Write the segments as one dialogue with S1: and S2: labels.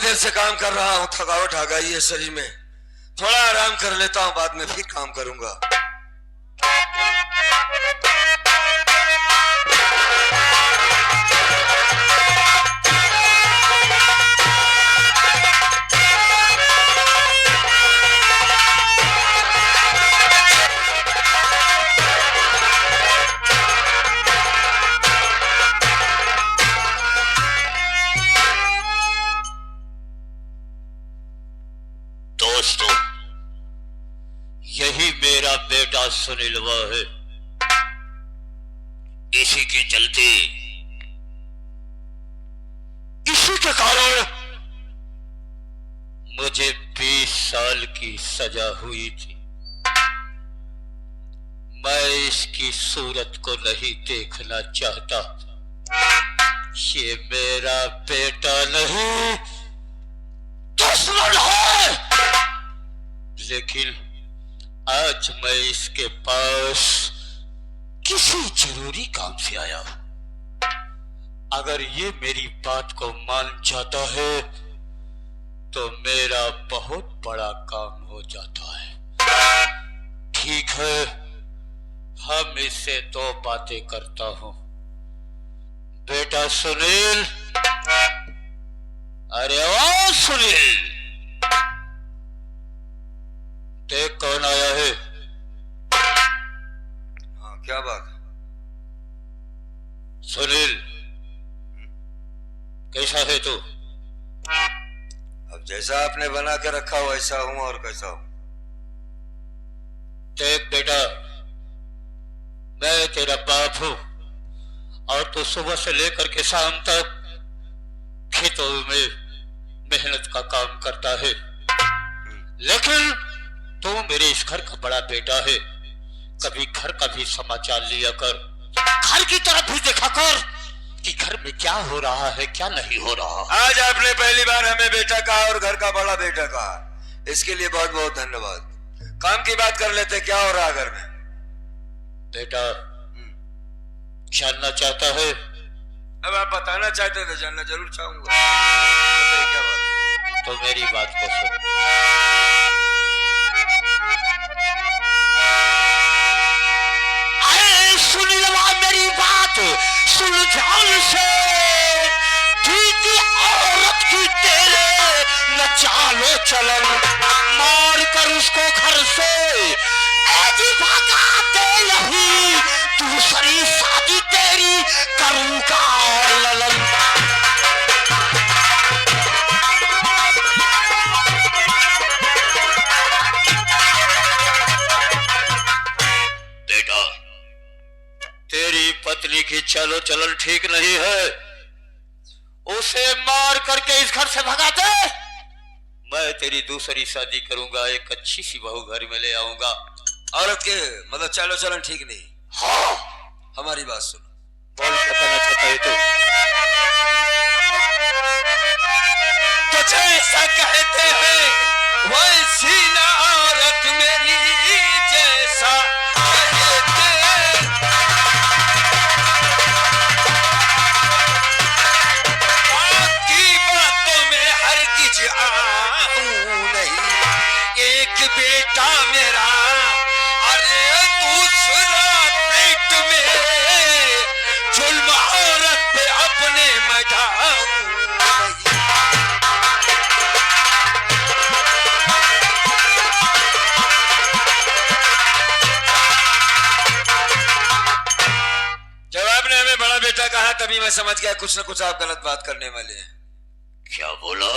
S1: देर से काम कर रहा हूँ, थकावट आ गई है शरीर में। थोड़ा आराम कर लेता हूँ, बाद में फिर काम करूंगा।
S2: दोस्तों, यही मेरा बेटा सुनील है। इसी के चलते, इसी के कारण मुझे 20 साल की सजा हुई थी। मैं इसकी सूरत को नहीं देखना चाहता। ये मेरा बेटा नहीं, दुश्मन है। लेकिन आज मैं इसके पास किसी जरूरी काम से आया हूं। अगर ये मेरी बात को मान जाता है तो मेरा बहुत बड़ा काम हो जाता है। ठीक है, हम इससे 2 बातें करता हूं। बेटा सुनील, अरे ओ सुनील, देख कौन आया है।
S1: हाँ, क्या बात?
S2: सुनील, कैसा है तू?
S1: अब जैसा आपने बना के रखा हो वैसा हूं, और कैसा हूं?
S2: देख बेटा, मैं तेरा बाप हूं और तू सुबह से लेकर के शाम तक खेतों में मेहनत का काम करता है। लेकिन तू मेरे इस घर का बड़ा बेटा है। कभी घर का भी समाचार लिया कर, घर की तरफ भी देखा कर कि घर में क्या हो रहा है, क्या नहीं हो रहा।
S1: आज आपने पहली बार हमें बेटा कहा और घर का बड़ा बेटा कहा, इसके लिए बहुत बहुत धन्यवाद। काम की बात कर लेते, क्या हो रहा घर में?
S2: बेटा, जानना चाहता है?
S1: अब आप बताना चाहते थे, जानना जरूर चाहूंगा। बताइए क्या बात?
S2: तो मेरी बात को सुन। अरे सुनीलवा, मेरी बात सुन ध्यान से। ठीक औरत की तेरे न चालो चलन, मार कर उसको घर से ऐसी भगा दे। यही दूसरी शादी तेरी करूंगा ललन। बेटा, तेरी पत्नी की चलो चलन ठीक नहीं है, उसे मार करके इस घर से भगा दे। मैं तेरी दूसरी शादी करूंगा, एक अच्छी सी बहू घर में ले आऊंगा।
S1: औरत के मतलब चलो चलन ठीक नहीं?
S2: हाँ,
S1: हमारी बात सुनो।
S2: बोल, क्या कहना चाहता है तू?
S1: तो जैसा कहते हैं वैसी ना औरत मेरी, जैसा कहते हैं। बाकी बातों में हरगिज आऊं नहीं। एक बेटा मेरा, अरे दूसरा पेट में, जुल्म औरत पे अपने मचाऊं नहीं। जब आपने हमें बड़ा बेटा कहा तभी मैं समझ गया कुछ न कुछ आप गलत बात करने वाले हैं।
S2: क्या बोला?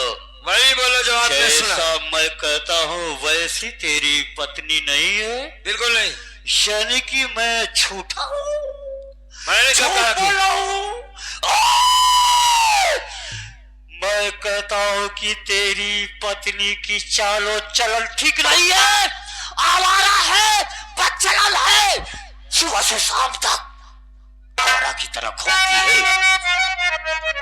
S1: वही बोलो जो आपने सुना।
S2: जैसा मैं कहता हूँ वैसी तेरी पत्नी नहीं है?
S1: बिल्कुल नहीं।
S2: यानी कि मैं झूठा हूँ?
S1: मैंने क्या कहा कि?
S2: मैं कहता हूँ कि तेरी पत्नी की चालो चलन ठीक नहीं है, आवारा है, बदचलन है। सुबह से शाम तक आवारा की तरह घूमती है।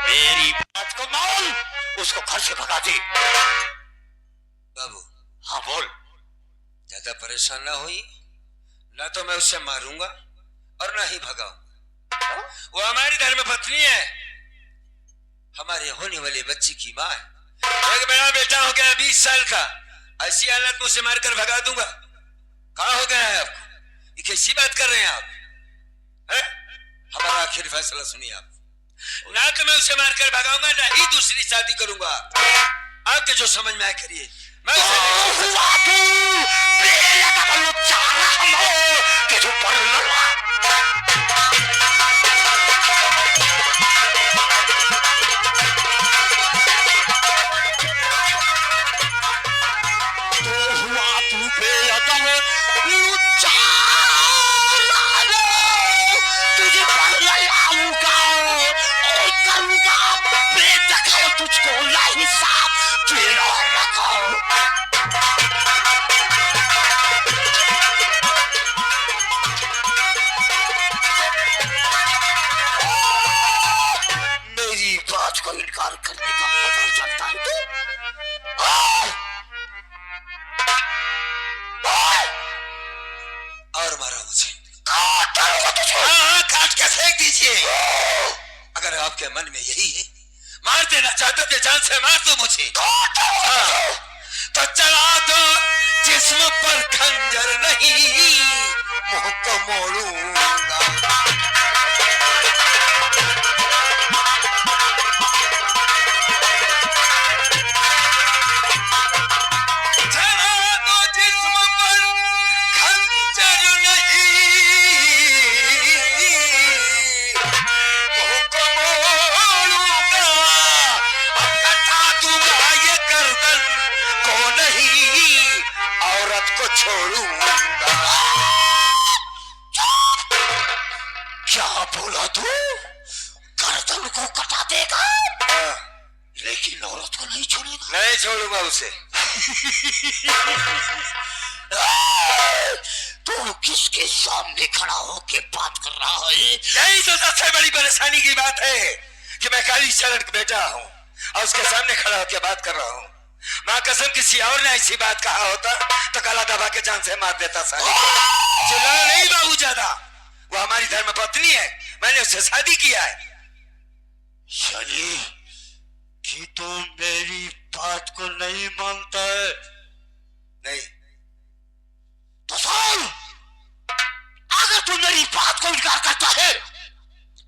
S2: मेरी बात को मान, उसको घर से भगा दे।
S1: बाबू।
S2: हाँ बोल।
S1: ज्यादा परेशान ना हुई, ना तो मैं उससे मारूंगा और ना ही भगाऊंगा। वो हमारी धर्मपत्नी है, हमारे होने वाले बच्चे की माँ है। एक बड़ा बेटा हो गया 20 साल का, ऐसी हालत मुझसे मारकर भगा दूंगा? कहाँ हो गया है आपको? ये कैसी बात कर रहे हैं आप? है? हमारा आखिरी फैसला सुनिए आप। ना तो मैं उसे मारकर भगाऊंगा, ना ही दूसरी शादी करूंगा। आपके जो समझ में आए करिए, मैं उसे
S3: तुझको हिसाब मेरी बात को इनकार करने का पता चलता है तो
S1: और मारा मुझे। हाँ, काट के फेंक दीजिए। अगर आपके मन में यही है, मार देना चाहते थे, जान से मार दो मुझे। हाँ, तो चला दो जिस्म पर खंजर नहीं, मुंह को मोड़ूंगा। चला दो जिस्म पर खंजर नहीं, मुंह को मोड़ूंगा। अब कटा दूंगा ये गर्दन को नहीं, औरत को छोड़ूंगा।
S3: क्या बोला तू? गर्दन को कटा देगा लेकिन औरत को नहीं छोड़ेगा?
S1: नहीं छोड़ूंगा उसे।
S3: तू किसके सामने खड़ा होके बात कर रहा है?
S1: यही तो सबसे बड़ी परेशानी की बात है कि मैं कालीचरण का बेटा हूँ और उसके सामने खड़ा होकर बात कर रहा हूँ। माँ कसम किसी और ने ऐसी बात कहा होता तो काला दबा के जान से मार देता साले को। चिल्ला नहीं बाबू ज्यादा, वो हमारी धर्म पत्नी है, मैंने उससे शादी किया है।
S2: यानी कि तू मेरी बात को नहीं मानता है?
S1: नहीं
S3: तो सुन, अगर तू मेरी बात को इनकार करता है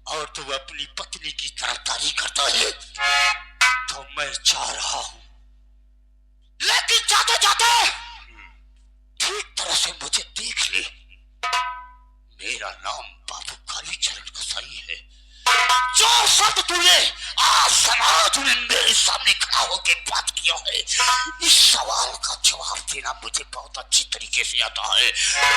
S3: और तू अपनी पत्नी की तरफदारी करता है तो मैं जा रहा हूं, लेकिन जाते जाते ठीक तरह से मुझे देख ले। मेरा नाम बाबू कालीचरण कसाई है। जो शब्द तूने आज समाज में मेरे सामने खड़ा होकर बात किया है, इस सवाल का जवाब देना मुझे बहुत अच्छी तरीके से आता है।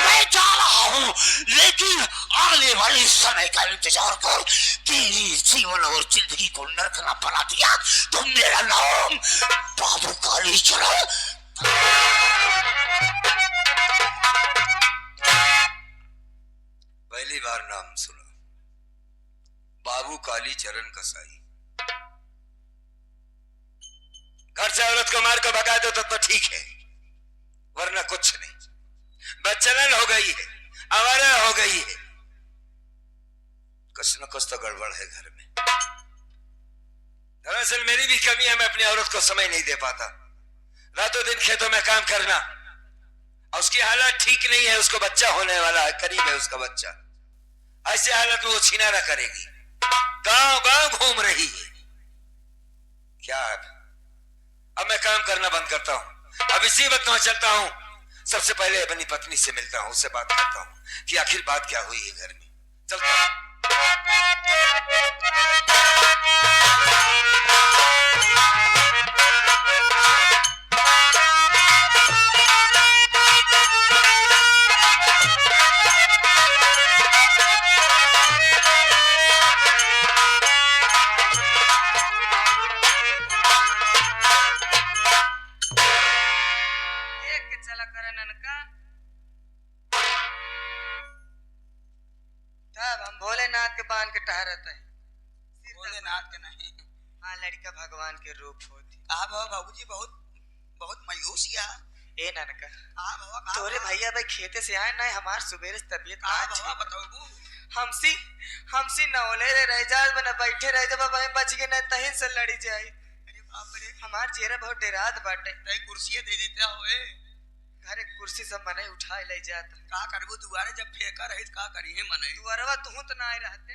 S3: मैं जा रहा हूँ, लेकिन आने वाले समय का इंतजार कर। तेरी जीवन और जिंदगी को नरक न बना दिया तो मेरा नाम बाबू कालीचरण।
S1: पहली बार नाम सुना, बाबू कालीचरण कसाई। घर से औरत को मार कर भगा दो तो ठीक है, वरना कुछ नहीं। बच्चलन हो गई है, आवारा हो गई है, कुछ न कुछ तो गड़बड़ है घर में। दरअसल मेरी भी कमी है, मैं अपनी औरत को समय नहीं दे पाता। रातों दिन खेतों में काम करना, और उसकी हालत ठीक नहीं है, उसको बच्चा होने वाला है, करीब है उसका बच्चा। ऐसे हालत में वो छिनारा करेगी, गांव गांव घूम रही है। क्या अब मैं काम करना बंद करता हूं, अब इसी वक्त वहां चलता हूं। सबसे पहले अपनी पत्नी से मिलता हूं, उससे बात करता हूं कि आखिर बात क्या हुई है घर में। चलता हूं।
S4: भोलेनाथ के बांध के टहरत है।
S5: भोलेनाथ के नहीं,
S4: हाँ, लड़का भगवान के रूप होती।
S5: आप बाबूजी बहुत बहुत मायूस या
S4: ए ननका,
S5: आप
S4: तोरे भैया भाई खेते से आए ना, हमार सुबेरे से तबीयत आज
S5: बताओ।
S4: हमसी नौले रे रह जा, बना बैठे रह जा, बाबा बच के न तहिन से लड़ी जाए।
S5: अरे बाप रे,
S4: हमार चेहरा बहुत डेरात बाटे।
S5: तई कुर्सियां दे देता होए।
S4: घरे कुर्सी सब मने उठाए ले जात।
S5: का करबो दुआरे जब फेंका रही का करी है मने।
S4: तू अरवा तू तो ना आए रहते।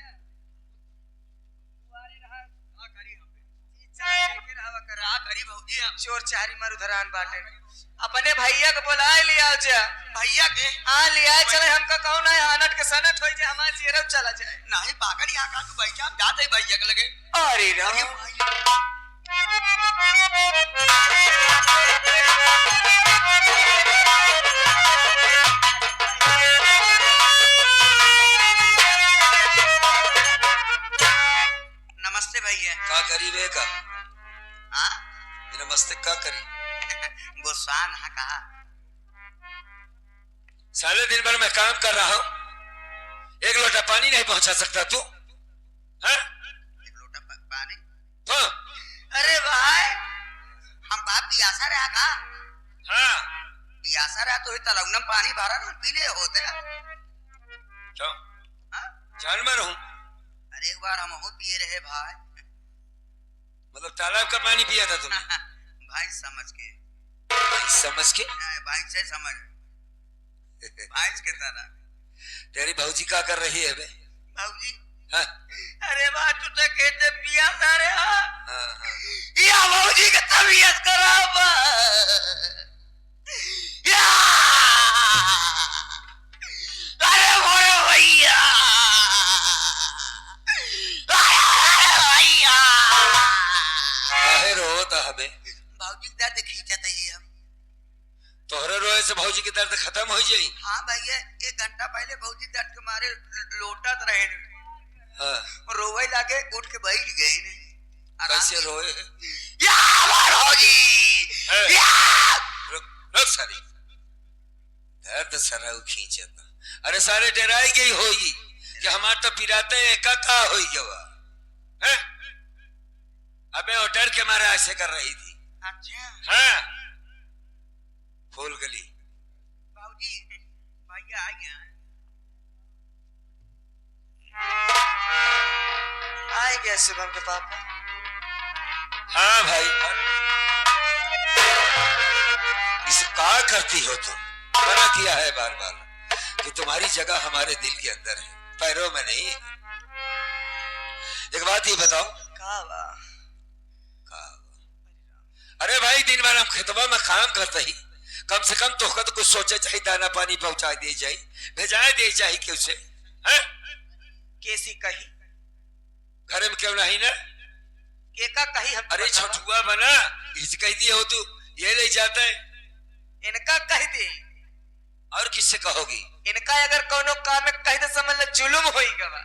S4: दुआरे रहा
S5: का करी हम
S4: चीचा देखे रहवा कर।
S5: का करी भौजी हम
S4: चोर चारी मरुधरान बाटे। अपने भैया के बुलाए लिया जा।
S5: भैया के
S4: हां लिया चले हमका कौन है आनट के सनत होई जे हमार चेहरा चला जाए।
S5: नहीं पागल यहाँ का तू बैठा हम जाते ही भैया के लगे।
S4: अरे
S5: अरे
S4: राम
S5: भैया नमस्ते भैया।
S1: का करी बे का
S5: हाँ
S1: नमस्ते का करी
S5: गुस्सान हाँ कहा
S1: साले दिन भर मैं काम कर रहा हूँ, एक लोटा पानी नहीं पहुंचा सकता तू? हाँ?
S5: एक लोटा पानी।
S1: हाँ?
S5: अरे भाई हम का पियासा रहा का
S1: हाँ?
S5: पियासा रहा तो तलौना पानी भरा ना पीले होते।
S1: क्यों?
S5: हाँ?
S1: जानवर हूँ,
S5: अरे एक बार हम हो पिए रहे भाई।
S1: मतलब तालाब का पानी पिया था तुमने?
S5: भाई समझ के
S1: समझ के
S5: भाई से समझ भाई के तरह।
S1: तेरी भौजी क्या कर रही है बे?
S5: भाऊजी
S1: हाँ?
S5: अरे बात तू तो कहते पियासा रे। हाँ
S1: हाँ हाँ
S5: या भाऊजी की तबीयत खराब या अरे मोरे भैया भैया
S1: काहे रोता हबे?
S5: भाऊजी दर्द खींचत है हम।
S1: तोहरे रोए से भौजी की दर्द खत्म हो जाई?
S5: हाँ भैया 1 घंटा पहले भाऊजी दर्द के मारे लोटत रहे।
S1: हाँ?
S5: रोवे लागे उठ के बैठ गए ने।
S1: कैसे रोए?
S5: या भाऊजी या
S1: रुक रुक सारी दर्द सराउ खींचता। अरे सारे डराई गई होगी कि हमार तो पिराते का होई जवा हैं? अबे वो डर के मारे ऐसे कर रही थी।
S5: अच्छा
S1: हाँ? फूल गली
S5: भाऊजी भैया आ गया।
S4: आए गया शुभम के पापा।
S1: हाँ भाई इसे क्या करती हो तुम? मना किया है बार बार कि तुम्हारी जगह हमारे दिल के अंदर है, पैरों में नहीं। एक बात ये बताओ।
S4: का बा?
S1: अरे भाई दिन भर हम खेतवा में काम करते ही, कम से कम तो कुछ सोचे चाहिए, दाना पानी पहुंचा दे जाए, भेजाए दे चाहिए कि उसे हैं?
S4: कैसी कही
S1: घर में क्यों नहीं ना?
S4: केका कही हम।
S1: अरे छोटुआ बना इस कह दिए हो तू, ये ले जाता है।
S4: इनका कह दे
S1: और किससे कहोगी?
S4: इनका अगर कोनो काम में कही तो समझ ले जुलुम होई गवा।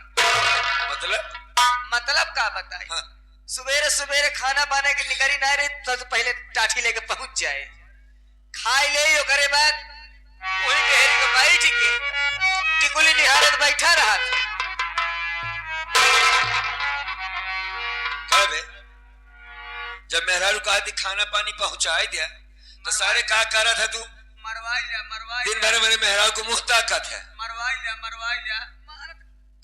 S4: मतलब का बताई?
S1: हाँ।
S4: सुबेरे सुबेरे खाना बने के निकरी ना रही तो पहले टाठी लेके पहुंच जाए, खाई ले ओकरे बाद वही डेहरी को बैठ के टिकुली निहारत बैठा रहा।
S1: कब है? जब मेहरारू कहा थी खाना पानी पहुंचाए दिया तो सारे का करा था तू?
S5: मरवाई
S1: दिन भर मेरे मेहरारू को मुंह ताकत है।
S5: मरवाई जा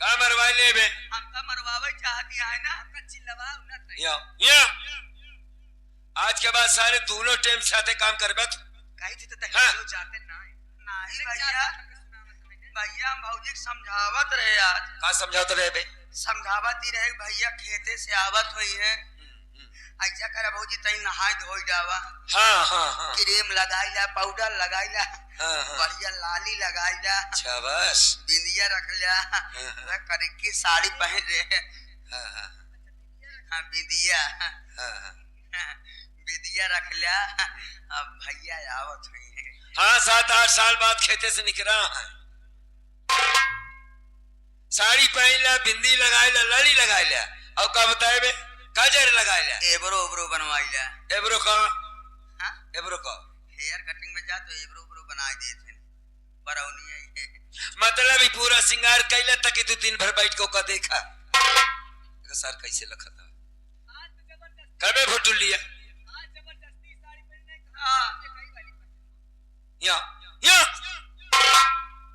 S1: का मरवाई ले बे?
S5: हमका मरवावे चाहती है ना। हमका चिल्लवाओ ना तई।
S1: या आज के बाद सारे दोनों टाइम साथे काम करबे तू।
S4: कही थी तो
S1: हाँ।
S4: लोग जाते ना
S5: नहीं भैया भैया हम भौजी के समझावत रहे आज।
S1: का समझाते रहे बे?
S5: समझावत ही रहे भैया खेते से आवत हुई है ऐसा करे भौजी तई नहाय धोई जावा।
S1: हाँ हाँ हाँ
S5: क्रीम लगाई ला पाउडर लगाई ला
S1: हाँ हाँ
S5: बढ़िया लाली लगाई ला
S1: शाबाश।
S5: बिंदिया रख लिया
S1: हाँ।
S5: करके साड़ी पहन रहे।
S1: हाँ हाँ
S5: हाँ बिंदिया
S1: हाँ
S5: बिंदिया रख लिया। अब भैया आवत हुई है।
S1: हाँ 7-8 साल बाद खेते से निकला है, साड़ी पहन ला, बिंदी लगाई ला, लाली लगाई ला, और का बताए बे? काजर लगाई ला,
S5: एब्रो बनवाई ला।
S1: एब्रो का
S5: हाँ
S1: एब्रो का
S5: हेयर कटिंग में जा तो एब्रो बना देते बरौनी है।
S1: मतलब ही पूरा सिंगार कैला ताकि तू दिन भर बैठ के ओका देखा सर कैसे लखा था। कबे फोटो लिया या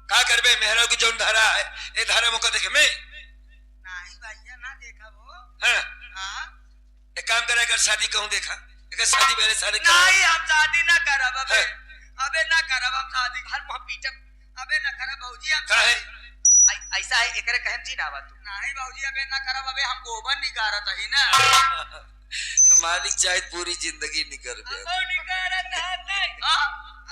S1: का करबे? मेहरा की जोन धारा है ए धारा मौका देखे मैं
S5: नहीं भैया ना देखा वो।
S1: हाँ
S5: हाँ
S1: एक काम करा कर शादी कहूं देखा एक शादी पहले सारे
S5: नहीं हम शादी ना करब अबे
S1: है।
S5: अबे ना करब हम शादी
S4: हर मुंह पीटब
S5: अबे ना करब भौजी हम
S1: का है
S4: ऐसा है एकरे कहम जी ना आवा तू
S5: नहीं भौजी अबे ना करब अबे हम गोबर निकारत ही ना
S1: मालिक चाहे पूरी जिंदगी निकल गया
S4: अब निकारत है नहीं
S5: हाँ?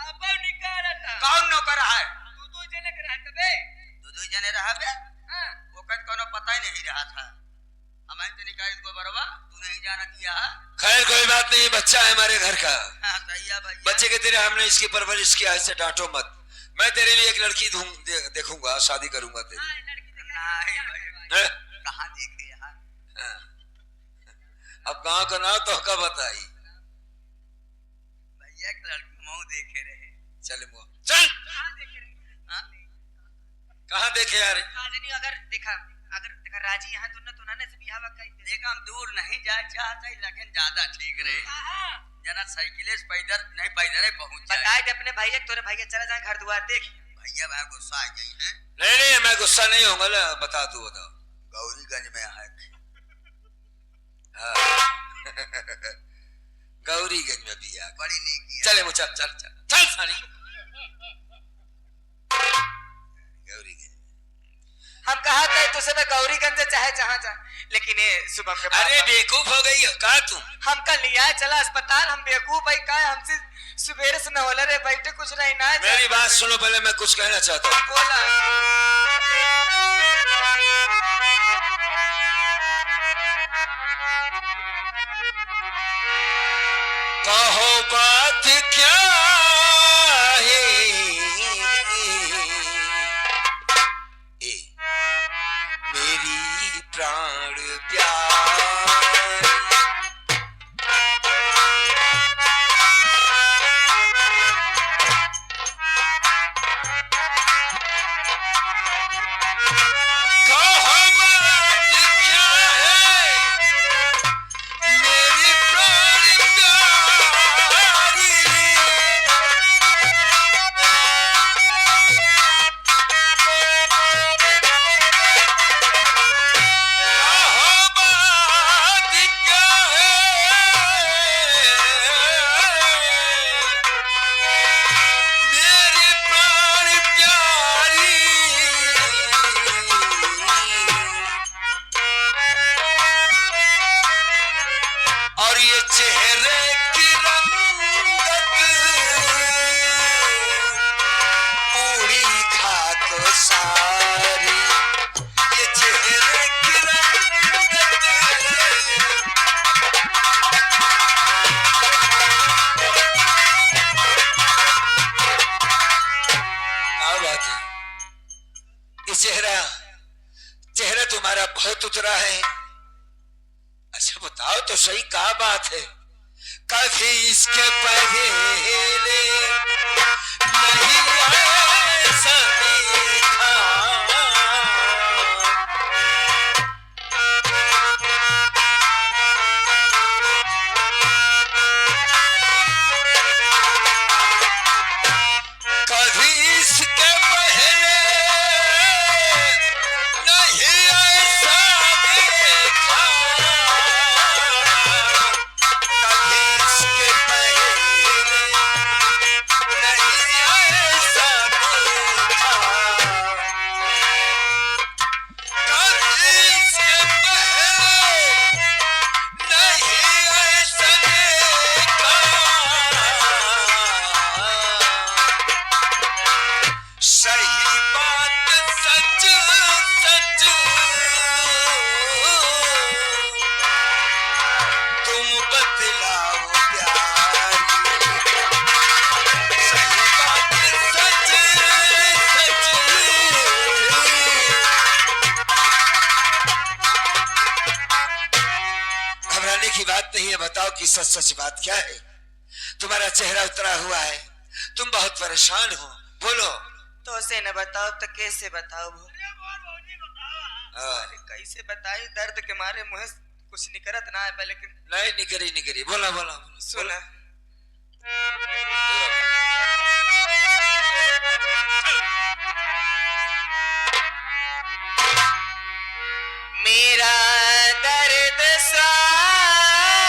S4: अब निकारत है
S5: कौन नौकर है
S4: तू जने कर हट बे
S5: दो जने रहा बे
S4: हां
S5: ओकत कोनो पता ही नहीं रहा था हमें तो निकाल गोबरवा तू नहीं जाना किया है
S1: खैर कोई बात नहीं बच्चा है हमारे घर का
S5: हाँ सही है भैया
S1: बच्चे के तेरे हमने इसकी परवरिश किया ऐसे डांटो मत मैं तेरे लिए एक लड़की देखूंगा शादी करूंगा तेरी
S4: लड़की देख
S5: नहीं भैया
S1: हैं?
S5: कहाँ देखे यार
S1: हाँ। अब गांव का नाम तो का बताई
S5: भैया एक लड़की मुंह देखे रहे
S1: चल मुआ चल
S4: हां देख रहे
S5: हाँ?
S1: कहाँ देखे यार
S4: काजनी अगर देखा राजी यहां दोनों तो नाने से बियाह का
S5: देख हम दूर नहीं जाए चाहते लेकिन ज्यादा ठीक रहे
S4: हां
S5: जना साइकिले से पैदल नहीं पैदल ही पहुंच जाए
S4: बताए दे अपने भैया तोरे भैया चला जाए घर द्वार देख
S5: भैया भाई गुस्सा आ गई है
S1: नहीं मैं गुस्सा नहीं होऊंगा ना बता तू बताओ
S5: गौरीगंज में है
S1: हाँ। गौरीगंज में भी आ
S5: बड़ी नीक
S1: चले मुझे चल चल चल सारी गौरीगंज
S4: हम कहा था तुझसे मैं गौरीगंज से चाहे जहां जा लेकिन ये शुभम के
S1: अरे बेवकूफ हो गई हो का तुम
S4: हम कल लिया चला अस्पताल हम बेवकूफ भाई का हमसे सुबह से न होला रे बैठे कुछ नहीं ना
S1: मेरी बात सुनो पहले मैं कुछ कहना चाहता हूँ
S4: बोला
S1: कहो बात क्या है ए, मेरी प्राण प्यार कहो बात क्या है मेरी प्राण प्यारी कहो बात क्या है मेरी प्राण प्यारी और ये चेहरे की रंगत पूरी खाक सारी ये चेहरे की रंगत क्या बात है ये चेहरा तुम्हारा बहुत उतरा है अच्छा बताओ तो सही क्या बात है कभी इसके पहले नहीं ऐसा देखा कभी इसके पहले नहीं ऐसा देखा कभी इसके पहले नहीं ऐसा देखा कभी इसके पहले नहीं ऐसा देखा सही बात सच सच तुम बतलाओ प्यारी सही बात सच सच घबराने की बात नहीं है बताओ कि सच सच बात क्या है तुम्हारा चेहरा उतरा हुआ है तुम बहुत परेशान हो बोलो
S4: तो से न बताओ तो कैसे बताओ
S1: हाँ।
S4: कैसे बताई दर्द के मारे मुंह से कुछ निकलत ना है लेकिन
S1: नहीं निकरी बोला बोला
S4: सुना मेरा दर्द स्वामी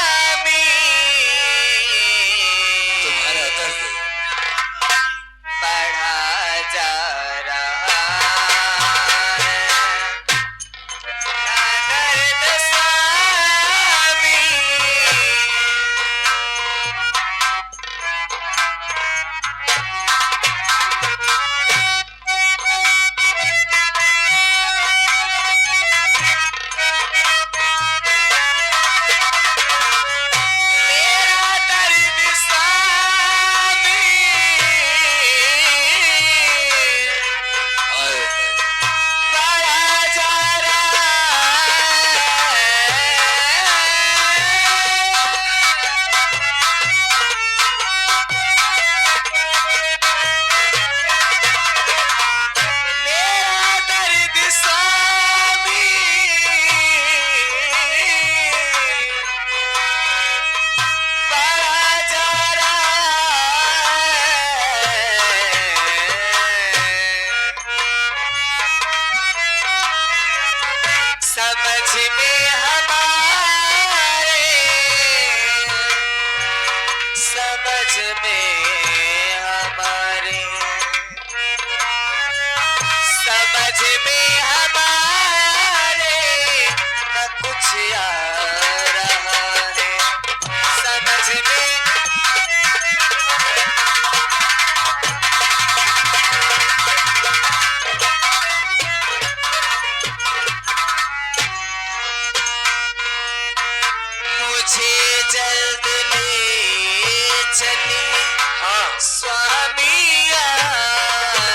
S4: स्वामिया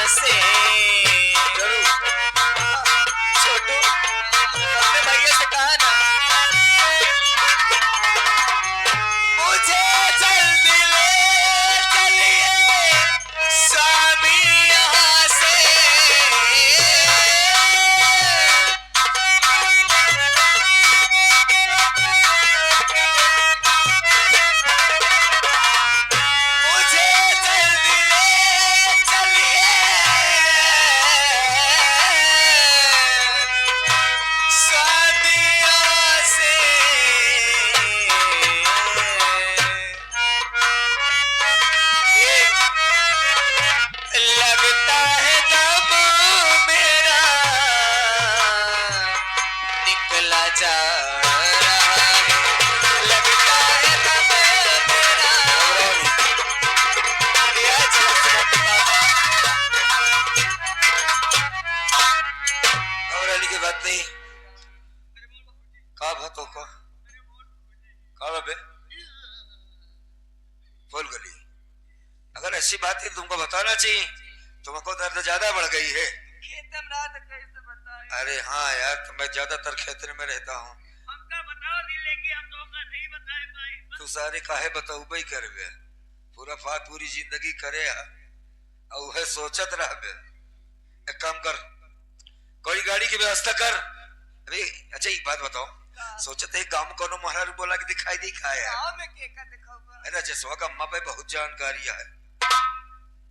S4: से। छोटू अपने भैया से कहा ना, मुझे जल्दी ले चलिए स्वामिया से। लगता है दम मेरा निकला जा रहा है, लगता है दम मेरा।
S1: घबराने की बात नहीं। का बातों को का बे बोल गली। अगर ऐसी बात है तुमको बताना चाहिए, तुमको दर्द ज्यादा बढ़ गई है।
S4: खेतम रात कैसे बताए?
S1: अरे हाँ यार, तो मैं ज्यादातर खेतरे में रहता हूँ।
S4: हमका बताओ दिल लेके, हम तो का नहीं बताए भाई।
S1: तू सारे काहे बताऊ भाई कर बे, पूरी जिंदगी करे और वह सोचत रह बे। एक काम कर, कोई गाड़ी की व्यवस्था कर। अरे अच्छा एक बात बताओ, सोचते गांव को महाराज बोला कि दिखाई दिखाया
S4: गांव में के का दिखाऊंगा?
S1: अरे जसवा का अम्मा पे बहुत जानकारी है।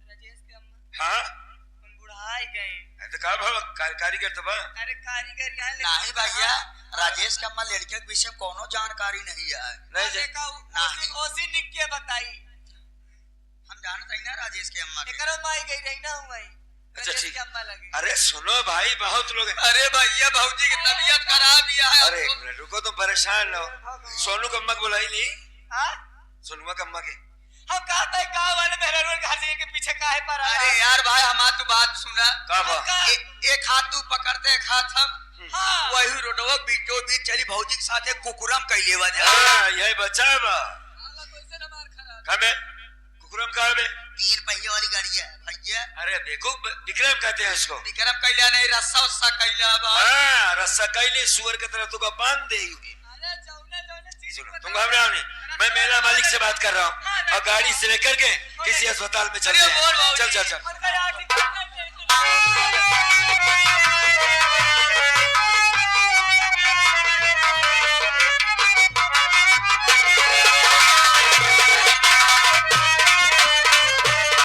S4: राजेश के अम्मा
S1: हाँ
S4: हम बुढ़ाई गए।
S1: तो का भाव कारीगर तो बा।
S4: अरे कारीगर यहाँ
S5: नहीं भैया, राजेश का अम्मा लड़के के विषय में कोनो जानकारी नहीं है।
S1: नहीं जी।
S4: नहीं ओसी निक के बताई।
S5: हम जानते हैं ना राजेश के अम्मा के।
S4: एकरो माई गई रही ना हूं भाई।
S1: अच्छा ठीक।
S4: के अम्मा लगे।
S1: अरे सुनो भाई, बहुत लोग हैं।
S5: अरे भैया भौजी की तबीयत खराब है।
S1: अरे एक मिनट रुको, तुम परेशान ना हो। सोनू का अम्मा को बुलाई ली।
S4: हां
S1: सोनू का अम्मा के
S4: हम कहते हैं गांव वाले मेहरान घर से के पीछे काहे पर आ।
S5: अरे यार भाई हमार तू बात सुना।
S1: का बा?
S5: एक हाथ तू पकड़ते, एक हाथ हम।
S4: हां
S5: वही रोडवा बीचों बीच चली भौजी के साथ एक कुकुरम कैले बजा।
S1: हां यही बच्चा है बा।
S4: अल्लाह कैसे न मार खराब।
S1: कहाँ में कुकुरम कहाँ में?
S5: 3 पहिए वाली गाड़ी है भैया।
S1: अरे देखो विक्रम कहते हैं उसको।
S5: विक्रम कैला नहीं, रस्सा उस्सा कैला बा।
S1: हाँ रस्सा कैले सुअर की तरह तुका बांध दे।
S4: अरे जौने चीज
S1: सुनो तुम घबराओ नहीं, मैं मेला मालिक से बात कर रहा हूँ और गाड़ी से लेकर के किसी अस्पताल में चलते हैं। चल चल चल।
S4: उनका यार